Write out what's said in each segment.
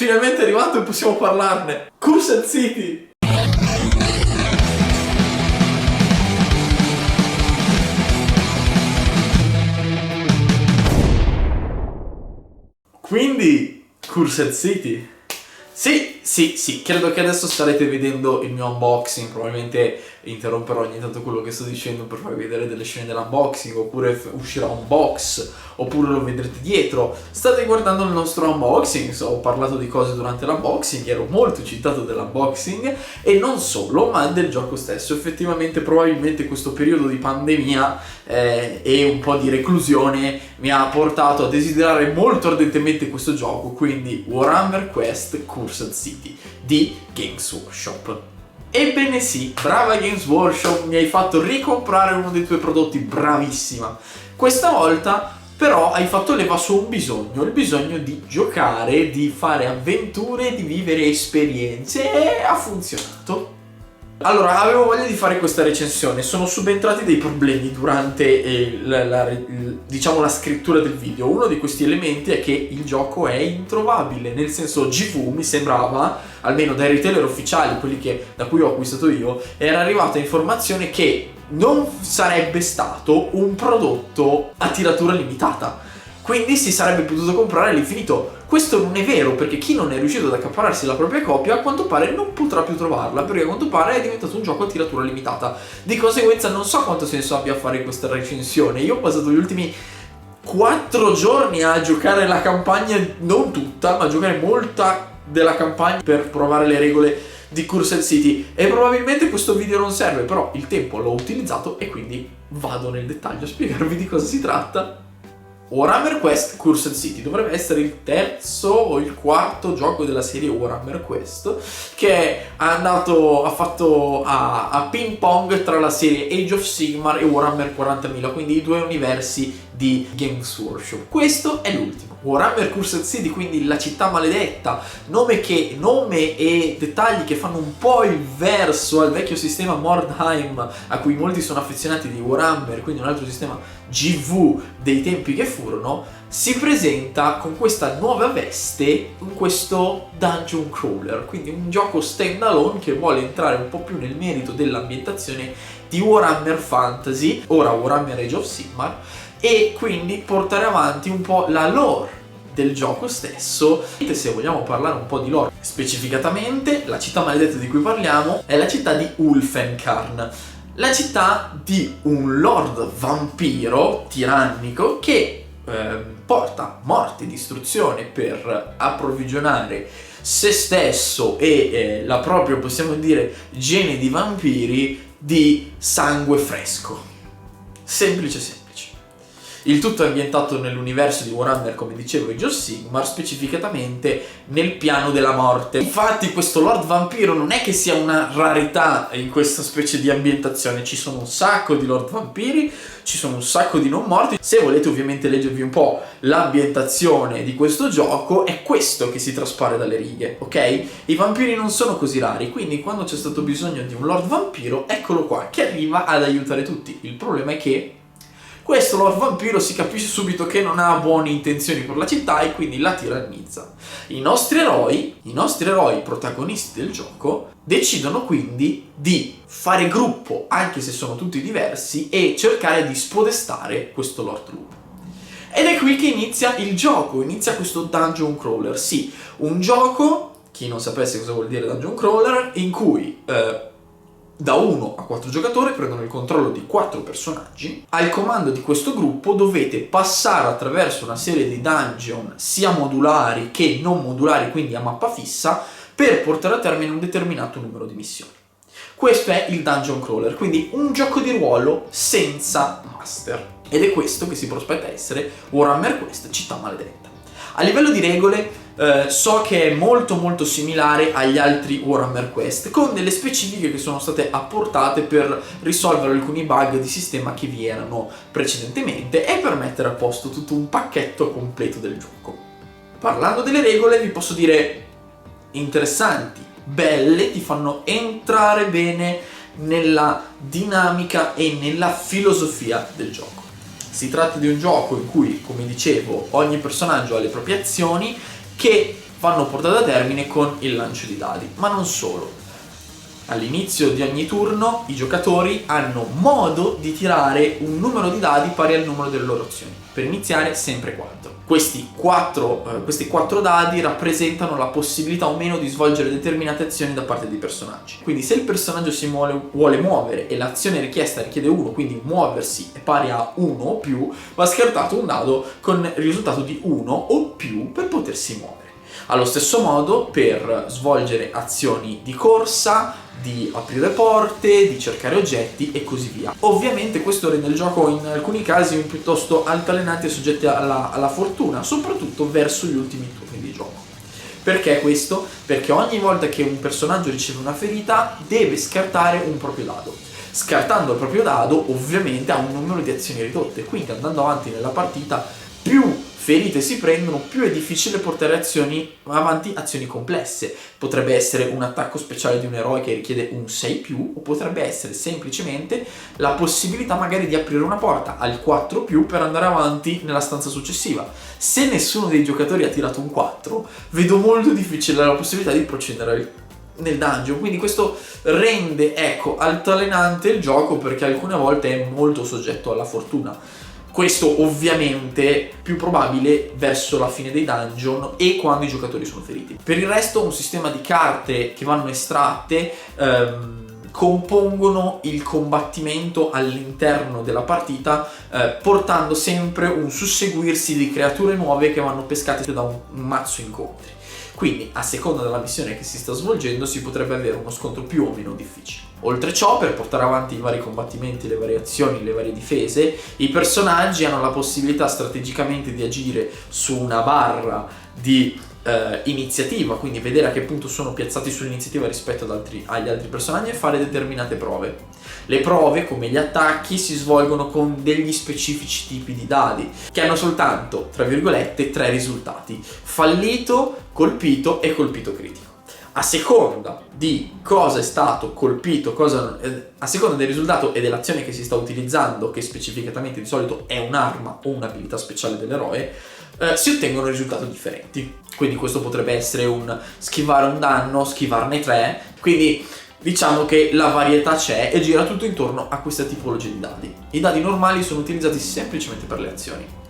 finalmente è arrivato e possiamo parlarne. Cursed City! Quindi, Cursed City. Sì, credo che adesso starete vedendo il mio unboxing. Probabilmente interromperò ogni tanto quello che sto dicendo per farvi vedere delle scene dell'unboxing, oppure uscirà un box, oppure lo vedrete dietro. State guardando il nostro unboxing, ho parlato di cose durante l'unboxing, ero molto citato dell'unboxing, e non solo, ma del gioco stesso. Effettivamente probabilmente questo periodo di pandemia e un po' di reclusione mi ha portato a desiderare molto ardentemente questo gioco, quindi Warhammer Quest Cursed City di Games Workshop. Ebbene sì, brava Games Workshop, mi hai fatto ricomprare uno dei tuoi prodotti, bravissima. Questa volta però hai fatto leva su un bisogno, il bisogno di giocare, di fare avventure, di vivere esperienze, e ha funzionato. Allora, avevo voglia di fare questa recensione, sono subentrati dei problemi durante la scrittura del video. Uno di questi elementi è che il gioco è introvabile, nel senso GV mi sembrava, almeno dai retailer ufficiali, quelli da cui ho acquistato io, era arrivata informazione che non sarebbe stato un prodotto a tiratura limitata. Quindi si sarebbe potuto comprare all'infinito. Questo non è vero, perché chi non è riuscito ad accaparrarsi la propria copia a quanto pare non potrà più trovarla, perché a quanto pare è diventato un gioco a tiratura limitata. Di conseguenza non so quanto senso abbia a fare questa recensione. Io ho passato gli ultimi 4 giorni a giocare la campagna, non tutta, ma a giocare molta della campagna per provare le regole di Cursed City, e probabilmente questo video non serve, però il tempo l'ho utilizzato e quindi vado nel dettaglio a spiegarvi di cosa si tratta. Warhammer Quest Cursed City dovrebbe essere il terzo o il quarto gioco della serie Warhammer Quest, che ha fatto a ping pong tra la serie Age of Sigmar e Warhammer 40.000, quindi i due universi di Games Workshop. Questo è l'ultimo. Warhammer Cursed City, quindi la città maledetta, nome e dettagli che fanno un po' il verso al vecchio sistema Mordheim a cui molti sono affezionati di Warhammer, quindi un altro sistema GV dei tempi che furono. Si presenta con questa nuova veste in questo dungeon crawler, quindi un gioco stand alone che vuole entrare un po' più nel merito dell'ambientazione di Warhammer Fantasy, ora Warhammer Age of Sigmar, e quindi portare avanti un po' la lore del gioco stesso. Se vogliamo parlare un po' di lore specificatamente, la città maledetta di cui parliamo è la città di Ulfenkarn, la città di un lord vampiro tirannico che porta morte e distruzione per approvvigionare se stesso e la propria, possiamo dire, gene di vampiri di sangue fresco. Semplice. Il tutto è ambientato nell'universo di Warhammer, come dicevo, Age of Sigmar, specificatamente nel piano della morte. Infatti questo Lord Vampiro non è che sia una rarità in questa specie di ambientazione, ci sono un sacco di Lord Vampiri, ci sono un sacco di non morti. Se volete ovviamente leggervi un po' l'ambientazione di questo gioco, è questo che si traspare dalle righe, ok? I vampiri non sono così rari, quindi quando c'è stato bisogno di un Lord Vampiro, eccolo qua, che arriva ad aiutare tutti. Il problema è che questo Lord Vampiro si capisce subito che non ha buone intenzioni per la città e quindi la tirannizza. I nostri eroi, protagonisti del gioco, decidono quindi di fare gruppo, anche se sono tutti diversi, e cercare di spodestare questo Lord Lupo. Ed è qui che inizia il gioco, inizia questo dungeon crawler. Sì, un gioco, chi non sapesse cosa vuol dire dungeon crawler, in cui da 1 a 4 giocatori prendono il controllo di 4 personaggi. Al comando di questo gruppo dovete passare attraverso una serie di dungeon, sia modulari che non modulari, quindi a mappa fissa, per portare a termine un determinato numero di missioni. Questo è il dungeon crawler, quindi un gioco di ruolo senza master. Ed è questo che si prospetta essere Warhammer Quest Città Maledetta. A livello di regole so che è molto similare agli altri Warhammer Quest, con delle specifiche che sono state apportate per risolvere alcuni bug di sistema che vi erano precedentemente e per mettere a posto tutto un pacchetto completo del gioco. Parlando delle regole vi posso dire interessanti, belle, ti fanno entrare bene nella dinamica e nella filosofia del gioco. Si tratta di un gioco in cui, come dicevo, ogni personaggio ha le proprie azioni che vanno portate a termine con il lancio di dadi. Ma non solo. All'inizio di ogni turno i giocatori hanno modo di tirare un numero di dadi pari al numero delle loro azioni. Per iniziare sempre 4. Questi 4 dadi rappresentano la possibilità o meno di svolgere determinate azioni da parte dei personaggi. Quindi se il personaggio si vuole muovere e l'azione richiesta richiede 1, quindi muoversi è pari a 1 o più, va scartato un dado con il risultato di 1 o più per potersi muovere. Allo stesso modo per svolgere azioni di corsa, di aprire porte, di cercare oggetti e così via. Ovviamente questo rende il gioco in alcuni casi piuttosto altalenante e soggetti alla fortuna, soprattutto verso gli ultimi turni di gioco. Perché questo? Perché ogni volta che un personaggio riceve una ferita deve scartare un proprio dado. Scartando il proprio dado ovviamente ha un numero di azioni ridotte, quindi andando avanti nella partita più ferite si prendono, più è difficile portare avanti azioni complesse. Potrebbe essere un attacco speciale di un eroe che richiede un 6+, o potrebbe essere semplicemente la possibilità magari di aprire una porta al 4+, per andare avanti nella stanza successiva. Se nessuno dei giocatori ha tirato un 4, vedo molto difficile la possibilità di procedere nel dungeon, quindi questo rende, altalenante il gioco, perché alcune volte è molto soggetto alla fortuna. Questo ovviamente più probabile verso la fine dei dungeon e quando i giocatori sono feriti. Per il resto un sistema di carte che vanno estratte compongono il combattimento all'interno della partita, portando sempre un susseguirsi di creature nuove che vanno pescate da un mazzo incontri. Quindi, a seconda della missione che si sta svolgendo, si potrebbe avere uno scontro più o meno difficile. Oltre ciò, per portare avanti i vari combattimenti, le varie azioni, le varie difese, i personaggi hanno la possibilità strategicamente di agire su una barra di iniziativa, quindi vedere a che punto sono piazzati sull'iniziativa rispetto agli altri personaggi e fare determinate prove. Le prove, come gli attacchi, si svolgono con degli specifici tipi di dadi, che hanno soltanto, tra virgolette, 3 risultati: fallito, colpito e colpito critico. A seconda di cosa è stato colpito, a seconda del risultato e dell'azione che si sta utilizzando, che specificatamente di solito è un'arma o un'abilità speciale dell'eroe, si ottengono risultati differenti. Quindi questo potrebbe essere un schivare un danno, schivarne 3, quindi diciamo che la varietà c'è e gira tutto intorno a questa tipologia di dadi. I dadi normali sono utilizzati semplicemente per le azioni.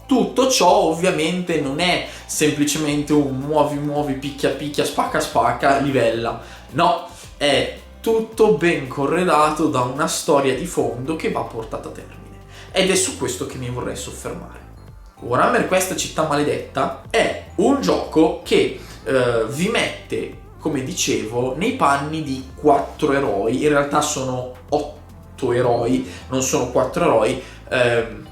Tutto ciò ovviamente non è semplicemente un muovi, picchia, spacca, livella. No, è tutto ben corredato da una storia di fondo che va portata a termine. Ed è su questo che mi vorrei soffermare. Warhammer Quest Città Maledetta è un gioco che vi mette, come dicevo, nei panni di 4 eroi. In realtà sono 8 eroi, non sono 4 eroi,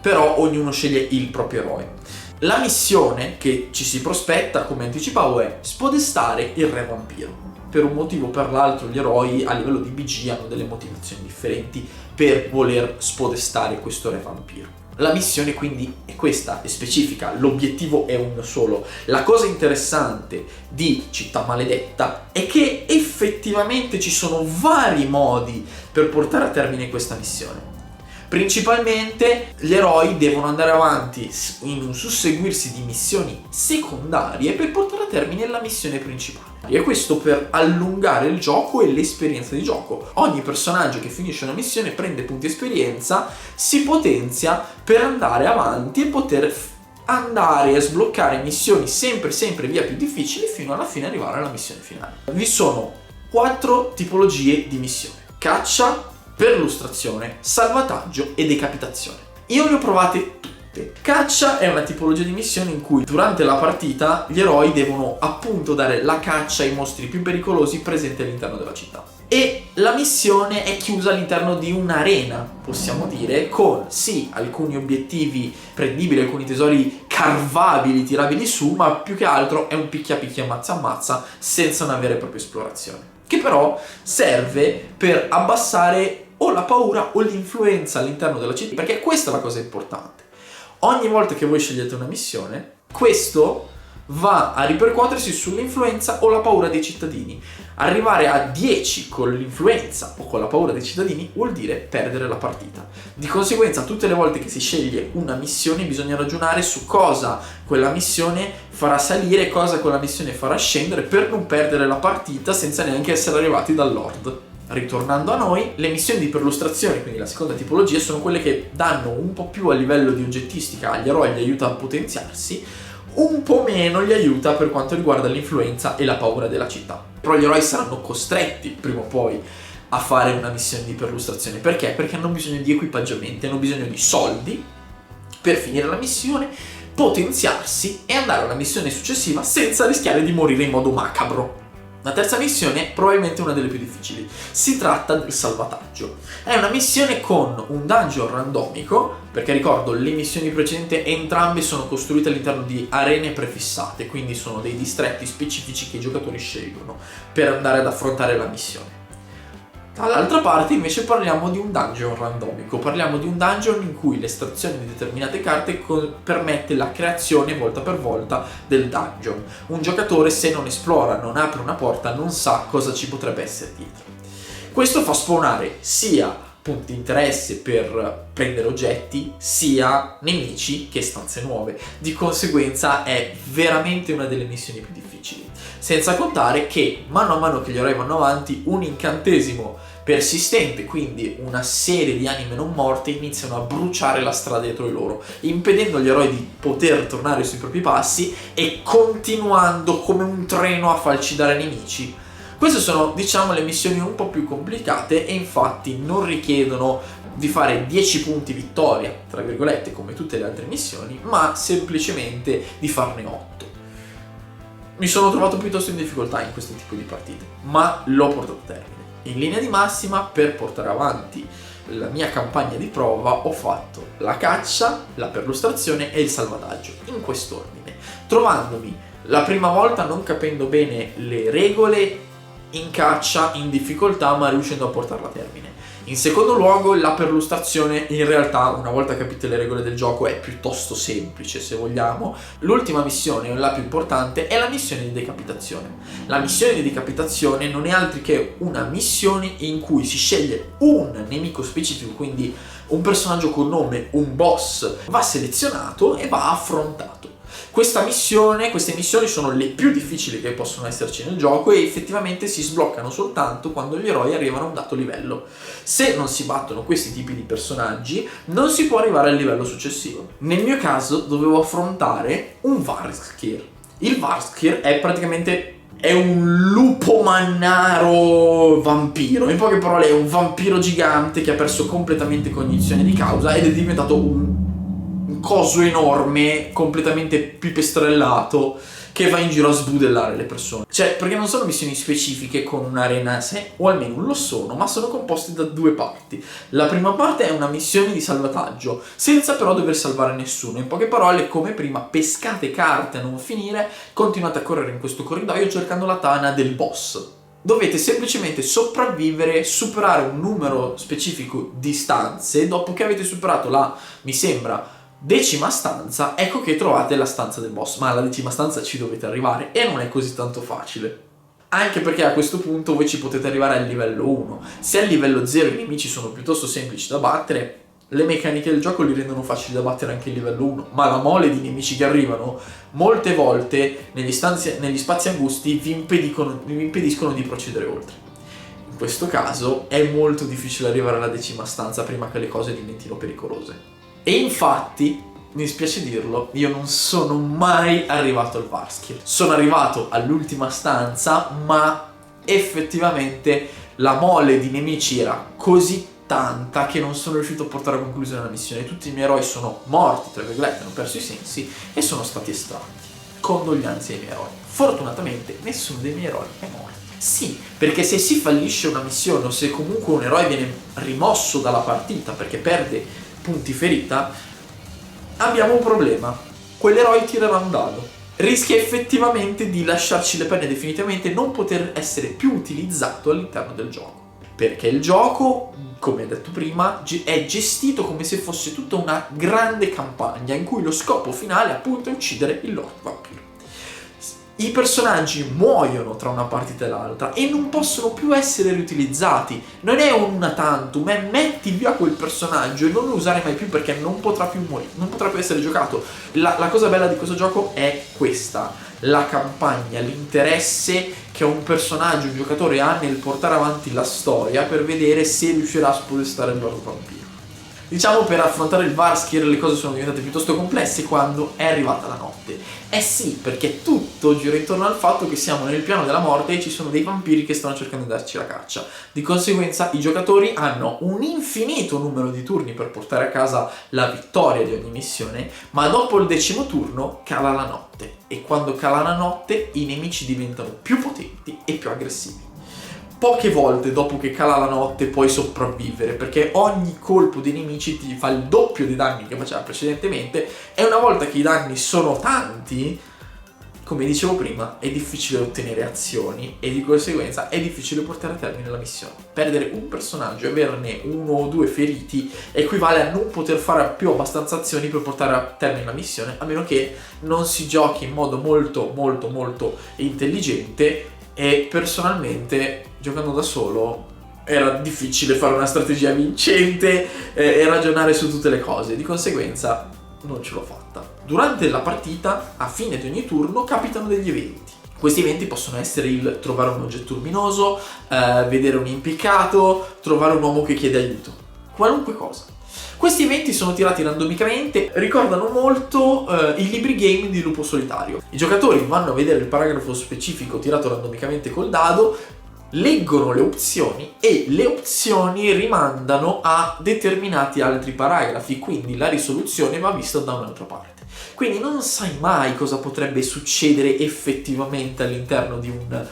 però ognuno sceglie il proprio eroe. La missione che ci si prospetta, come anticipavo, è spodestare il re vampiro. Per un motivo o per l'altro gli eroi a livello di BG hanno delle motivazioni differenti per voler spodestare questo re vampiro. La missione quindi è questa, è specifica, l'obiettivo è uno solo. La cosa interessante di Città Maledetta è che effettivamente ci sono vari modi per portare a termine questa missione. Principalmente gli eroi devono andare avanti in un susseguirsi di missioni secondarie per portare a termine la missione principale. E questo per allungare il gioco e l'esperienza di gioco. Ogni personaggio che finisce una missione prende punti esperienza, si potenzia per andare avanti e poter andare a sbloccare missioni sempre via più difficili fino alla fine arrivare alla missione finale. Vi sono 4 tipologie di missione: caccia, perlustrazione, salvataggio e decapitazione. Io le ho provate tutte. Caccia è una tipologia di missione in cui durante la partita gli eroi devono appunto dare la caccia ai mostri più pericolosi presenti all'interno della città. E la missione è chiusa all'interno di un'arena, possiamo dire, con sì alcuni obiettivi prendibili, alcuni tesori carvabili, tirabili su, ma più che altro è un picchia ammazza senza una vera e propria esplorazione, che però serve per abbassare o la paura o l'influenza all'interno della città, perché questa è la cosa importante. Ogni volta che voi scegliete una missione, questo va a ripercuotersi sull'influenza o la paura dei cittadini. Arrivare a 10 con l'influenza o con la paura dei cittadini vuol dire perdere la partita. Di conseguenza, tutte le volte che si sceglie una missione bisogna ragionare su cosa quella missione farà salire e cosa quella missione farà scendere per non perdere la partita senza neanche essere arrivati dall'Horde. Ritornando a noi, le missioni di perlustrazione, quindi la seconda tipologia, sono quelle che danno un po' più a livello di oggettistica agli eroi, li aiuta a potenziarsi, un po' meno li aiuta per quanto riguarda l'influenza e la paura della città. Però gli eroi saranno costretti prima o poi a fare una missione di perlustrazione. Perché? Perché hanno bisogno di equipaggiamenti, hanno bisogno di soldi per finire la missione, potenziarsi e andare alla missione successiva senza rischiare di morire in modo macabro. La terza missione è probabilmente una delle più difficili. Si tratta del salvataggio. È una missione con un dungeon randomico, perché ricordo, le missioni precedenti entrambe sono costruite all'interno di arene prefissate, quindi sono dei distretti specifici che i giocatori scelgono per andare ad affrontare la missione. Dall'altra parte invece parliamo di un dungeon randomico, parliamo di un dungeon in cui l'estrazione di determinate carte permette la creazione volta per volta del dungeon. Un giocatore, se non esplora, non apre una porta, non sa cosa ci potrebbe essere dietro. Questo fa spawnare sia punti di interesse per prendere oggetti, sia nemici che stanze nuove. Di conseguenza è veramente una delle missioni più difficili. Senza contare che mano a mano che gli eroi vanno avanti, un incantesimo persistente, quindi una serie di anime non morte, iniziano a bruciare la strada dietro di loro, impedendo agli eroi di poter tornare sui propri passi e continuando come un treno a falcidare nemici. Queste sono, diciamo, le missioni un po' più complicate e infatti non richiedono di fare 10 punti vittoria, tra virgolette, come tutte le altre missioni, ma semplicemente di farne 8. Mi sono trovato piuttosto in difficoltà in questo tipo di partite, ma l'ho portato a termine. In linea di massima, per portare avanti la mia campagna di prova, ho fatto la caccia, la perlustrazione e il salvataggio, in quest'ordine, trovandomi la prima volta non capendo bene le regole in caccia, in difficoltà, ma riuscendo a portarla a termine. In secondo luogo, la perlustrazione in realtà, una volta capite le regole del gioco, è piuttosto semplice, se vogliamo. L'ultima missione, la più importante, è la missione di decapitazione. La missione di decapitazione non è altro che una missione in cui si sceglie un nemico specifico, quindi un personaggio con nome, un boss, va selezionato e va affrontato. Queste missioni sono le più difficili che possono esserci nel gioco e effettivamente si sbloccano soltanto quando gli eroi arrivano a un dato livello. Se non si battono questi tipi di personaggi, non si può arrivare al livello successivo. Nel mio caso dovevo affrontare un Varskir. Il Varskir è un lupo mannaro vampiro. In poche parole, è un vampiro gigante che ha perso completamente cognizione di causa ed è diventato un coso enorme, completamente pipestrellato, che va in giro a sbudellare le persone. Cioè, perché non sono missioni specifiche con un'arena a sé, o almeno lo sono, ma sono composte da due parti. La prima parte è una missione di salvataggio, senza però dover salvare nessuno. In poche parole, come prima, pescate carte a non finire, continuate a correre in questo corridoio cercando la tana del boss. Dovete semplicemente sopravvivere, superare un numero specifico di stanze. Dopo che avete superato la, mi sembra, 10ª stanza, ecco che trovate la stanza del boss. Ma alla 10ª stanza ci dovete arrivare e non è così tanto facile, anche perché a questo punto voi ci potete arrivare al livello 1. Se al livello 0 i nemici sono piuttosto semplici da battere, le meccaniche del gioco li rendono facili da battere anche il livello 1, ma la mole di nemici che arrivano molte volte negli spazi angusti vi impediscono di procedere oltre. In questo caso è molto difficile arrivare alla 10ª stanza prima che le cose diventino pericolose. E infatti, mi spiace dirlo, io non sono mai arrivato al Varskir. Sono arrivato all'ultima stanza, ma effettivamente la mole di nemici era così tanta che non sono riuscito a portare a conclusione la missione. Tutti i miei eroi sono morti, tra virgolette, hanno perso i sensi e sono stati estratti. Condoglianze ai miei eroi. Fortunatamente nessuno dei miei eroi è morto. Sì, perché se si fallisce una missione o se comunque un eroe viene rimosso dalla partita perché perde punti ferita, abbiamo un problema. Quell'eroe tirerà un dado. Rischia effettivamente di lasciarci le penne definitivamente e non poter essere più utilizzato all'interno del gioco. Perché il gioco, come detto prima, è gestito come se fosse tutta una grande campagna in cui lo scopo finale appunto è uccidere il Lord Vampiro. I personaggi muoiono tra una partita e l'altra e non possono più essere riutilizzati. Non è un una tantum, è metti via quel personaggio e non lo usare mai più perché non potrà più morire, non potrà più essere giocato. La cosa bella di questo gioco è questa: la campagna, l'interesse che un personaggio, un giocatore ha nel portare avanti la storia per vedere se riuscirà a spodestare il loro vampiro. Diciamo, per affrontare il Varskir le cose sono diventate piuttosto complesse quando è arrivata la notte. Eh sì, perché tutto gira intorno al fatto che siamo nel piano della morte e ci sono dei vampiri che stanno cercando di darci la caccia. Di conseguenza i giocatori hanno un infinito numero di turni per portare a casa la vittoria di ogni missione, ma dopo il 10° turno cala la notte e quando cala la notte i nemici diventano più potenti e più aggressivi. Poche volte dopo che cala la notte puoi sopravvivere, perché ogni colpo dei nemici ti fa il doppio dei danni che faceva precedentemente e una volta che i danni sono tanti, come dicevo prima, è difficile ottenere azioni e di conseguenza è difficile portare a termine la missione. Perdere un personaggio e averne 1 o 2 feriti equivale a non poter fare più abbastanza azioni per portare a termine la missione, a meno che non si giochi in modo molto intelligente. E personalmente, giocando da solo, era difficile fare una strategia vincente e ragionare su tutte le cose. Di conseguenza non ce l'ho fatta. Durante la partita, a fine di ogni turno, capitano degli eventi. Questi eventi possono essere il trovare un oggetto luminoso, vedere un impiccato, trovare un uomo che chiede aiuto. Qualunque cosa. Questi eventi sono tirati randomicamente, ricordano molto i libri game di Lupo Solitario. I giocatori vanno a vedere il paragrafo specifico tirato randomicamente col dado, leggono le opzioni e le opzioni rimandano a determinati altri paragrafi, quindi la risoluzione va vista da un'altra parte. Quindi non sai mai cosa potrebbe succedere effettivamente all'interno di un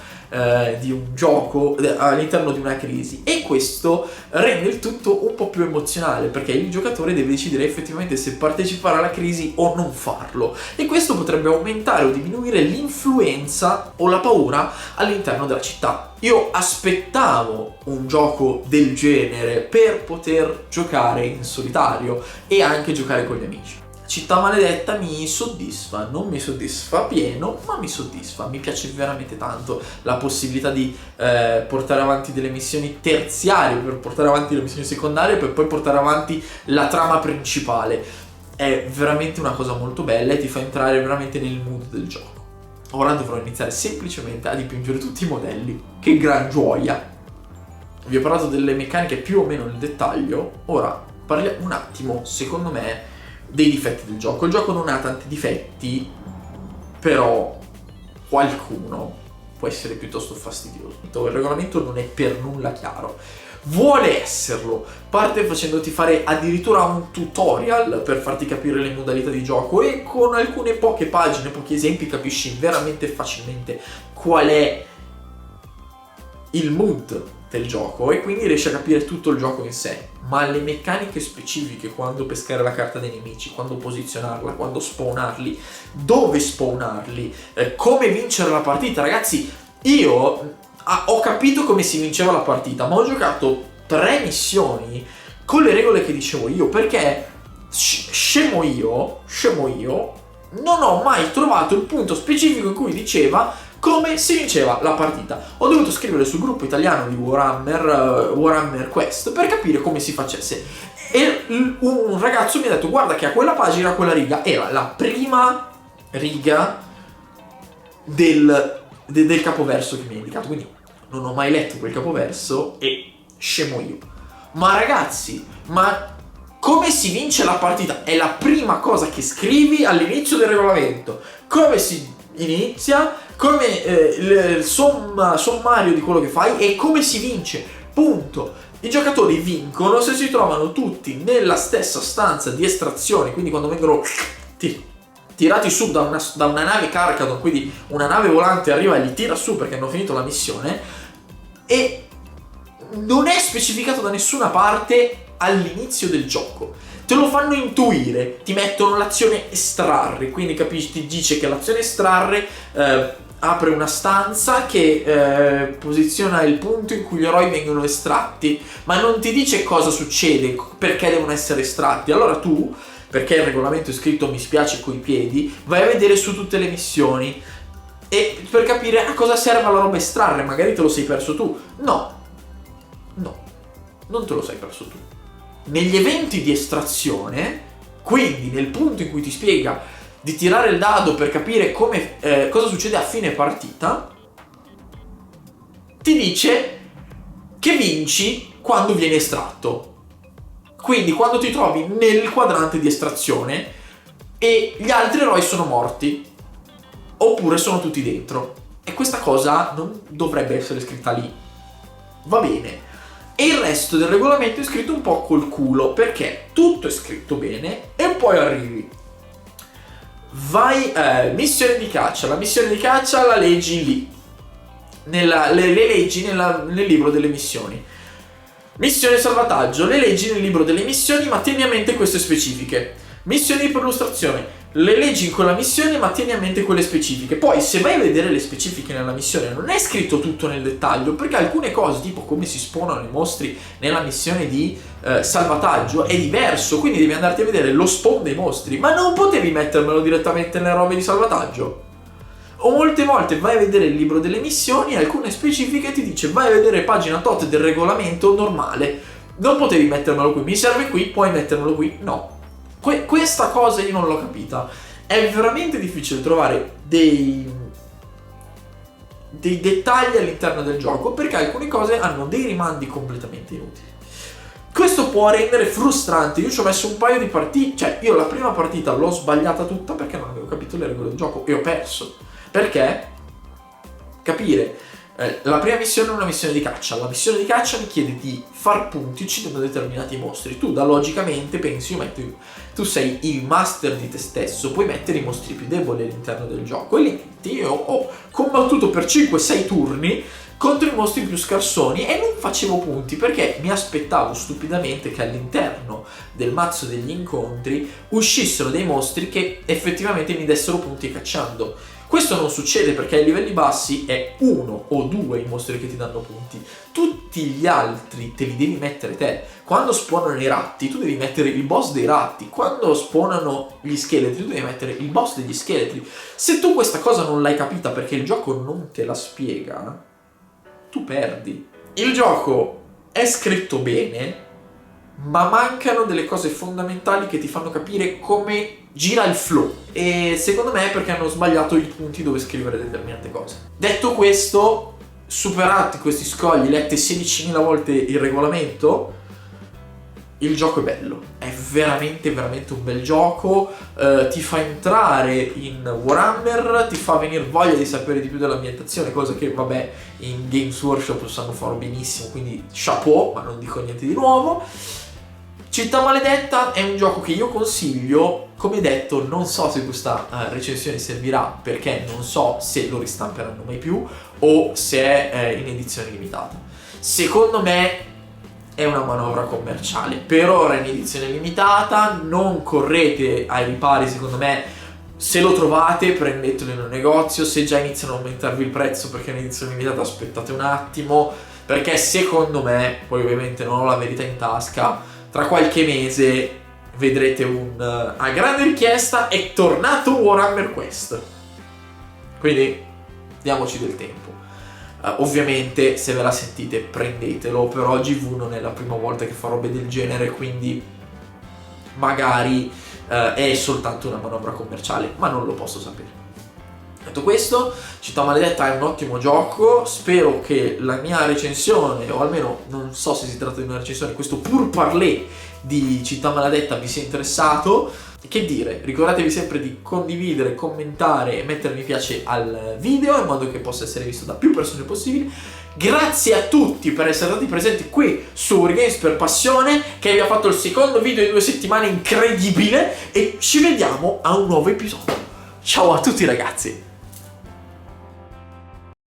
gioco, all'interno di una crisi, e questo rende il tutto un po' più emozionale perché il giocatore deve decidere effettivamente se partecipare alla crisi o non farlo, e questo potrebbe aumentare o diminuire l'influenza o la paura all'interno della città. Io aspettavo un gioco del genere per poter giocare in solitario e anche giocare con gli amici. Città Maledetta mi soddisfa, non mi soddisfa pieno, ma mi soddisfa. Mi piace veramente tanto la possibilità di portare avanti delle missioni terziarie, per portare avanti le missioni secondarie, per poi portare avanti la trama principale. È veramente una cosa molto bella e ti fa entrare veramente nel mood del gioco. Ora dovrò iniziare semplicemente a dipingere tutti i modelli. Che gran gioia! Vi ho parlato delle meccaniche più o meno nel dettaglio, ora parliamo un attimo, secondo me, dei difetti del gioco. Il gioco non ha tanti difetti, però qualcuno può essere piuttosto fastidioso. Il regolamento non è per nulla chiaro. Vuole esserlo, parte facendoti fare addirittura un tutorial per farti capire le modalità di gioco, e con alcune poche pagine, pochi esempi, capisci veramente facilmente qual è il mood del gioco e quindi riesci a capire tutto il gioco in sé. Ma le meccaniche specifiche, quando pescare la carta dei nemici, quando posizionarla, quando spawnarli, dove spawnarli, come vincere la partita, ragazzi, io ho capito come si vinceva la partita, ma ho giocato 3 missioni con le regole che dicevo io, perché scemo io non ho mai trovato il punto specifico in cui diceva come si vinceva la partita. Ho dovuto scrivere sul gruppo italiano di Warhammer Quest per capire come si facesse, e un ragazzo mi ha detto: guarda che a quella pagina, quella riga era la prima riga del capoverso che mi ha indicato, quindi non ho mai letto quel capoverso e scemo io. Ma ragazzi, ma come si vince la partita? È la prima cosa che scrivi all'inizio del regolamento. Come si inizia, come il sommario di quello che fai e come si vince, punto. I giocatori vincono se si trovano tutti nella stessa stanza di estrazione, quindi quando vengono tirati su da una nave Carcadon, quindi una nave volante arriva e li tira su perché hanno finito la missione, e non è specificato da nessuna parte all'inizio del gioco. Te lo fanno intuire, ti mettono l'azione estrarre, quindi capisci, ti dice che l'azione estrarre apre una stanza che posiziona il punto in cui gli eroi vengono estratti, ma non ti dice cosa succede, perché devono essere estratti. Allora tu, perché il regolamento è scritto mi spiace coi piedi, vai a vedere su tutte le missioni e per capire a cosa serve la roba estrarre. Magari te lo sei perso tu. No, non te lo sei perso tu. Negli eventi di estrazione, quindi nel punto in cui ti spiega di tirare il dado per capire come, cosa succede a fine partita, ti dice che vinci quando viene estratto. Quindi quando ti trovi nel quadrante di estrazione e gli altri eroi sono morti oppure sono tutti dentro, e questa cosa non dovrebbe essere scritta lì. Va bene. E il resto del regolamento è scritto un po' col culo, perché tutto è scritto bene e poi arrivi. Vai, missione di caccia. La missione di caccia la leggi lì. Le leggi nel libro delle missioni. Missione salvataggio, le leggi nel libro delle missioni, ma tieni a mente queste specifiche. Missioni di perlustrazione, le leggi in quella missione, ma tieni a mente quelle specifiche. Poi, se vai a vedere le specifiche nella missione, non è scritto tutto nel dettaglio, perché alcune cose, tipo come si spawnano i mostri nella missione di salvataggio, è diverso, quindi devi andarti a vedere lo spawn dei mostri, ma non potevi mettermelo direttamente nelle robe di salvataggio. O molte volte vai a vedere il libro delle missioni e alcune specifiche ti dice vai a vedere pagina tot del regolamento normale. Non potevi mettermelo qui, mi serve qui, puoi mettermelo qui. No. Questa cosa io non l'ho capita. È veramente difficile trovare dei dettagli all'interno del gioco, perché alcune cose hanno dei rimandi completamente inutili. Questo può rendere frustrante. Io ci ho messo un paio di partite, cioè io la prima partita l'ho sbagliata tutta perché non avevo capito le regole del gioco e ho perso. Perché? Capire, la prima missione è una missione di caccia. La missione di caccia mi chiede di far punti uccidendo determinati mostri. Tu da logicamente pensi, tu sei il master di te stesso, puoi mettere i mostri più deboli all'interno del gioco e li metti. Io ho combattuto per 5-6 turni contro i mostri più scarsoni e non facevo punti perché mi aspettavo stupidamente che all'interno del mazzo degli incontri uscissero dei mostri che effettivamente mi dessero punti cacciando. Questo non succede perché ai livelli bassi è 1 o 2 i mostri che ti danno punti. Tutti gli altri te li devi mettere te. Quando spawnano i ratti, tu devi mettere il boss dei ratti. Quando spawnano gli scheletri, tu devi mettere il boss degli scheletri. Se tu questa cosa non l'hai capita perché il gioco non te la spiega, tu perdi. Il gioco è scritto bene, ma mancano delle cose fondamentali che ti fanno capire come gira il flow. E secondo me è perché hanno sbagliato i punti dove scrivere determinate cose. Detto questo, superati questi scogli, lette 16.000 volte il regolamento, il gioco è bello. È veramente veramente un bel gioco. Ti fa entrare in Warhammer, ti fa venire voglia di sapere di più dell'ambientazione, cosa che vabbè in Games Workshop sanno fare benissimo, quindi chapeau, ma non dico niente di nuovo. Città Maledetta è un gioco che io consiglio. Come detto, non so se questa recensione servirà perché non so se lo ristamperanno mai più o se è in edizione limitata. Secondo me è una manovra commerciale. Per ora in edizione limitata, non correte ai ripari, secondo me. Se lo trovate, prendetelo in un negozio. Se già iniziano a aumentarvi il prezzo perché è in edizione limitata, aspettate un attimo, perché secondo me, poi ovviamente non ho la verità in tasca, tra qualche mese vedrete a grande richiesta è tornato Warhammer Quest. Quindi diamoci del tempo. Ovviamente se ve la sentite prendetelo, però GV non è la prima volta che fa robe del genere, quindi magari è soltanto una manovra commerciale, ma non lo posso sapere. Detto questo, Città Maledetta è un ottimo gioco. Spero che la mia recensione, o almeno non so se si tratta di una recensione, questo pur parler di Città Maledetta vi sia interessato. Che dire, ricordatevi sempre di condividere, commentare e mettere mi piace al video in modo che possa essere visto da più persone possibili. Grazie a tutti per essere stati presenti qui su Wargames per Passione, che vi ha fatto il secondo video in 2 settimane incredibile, e ci vediamo a un nuovo episodio. Ciao a tutti ragazzi!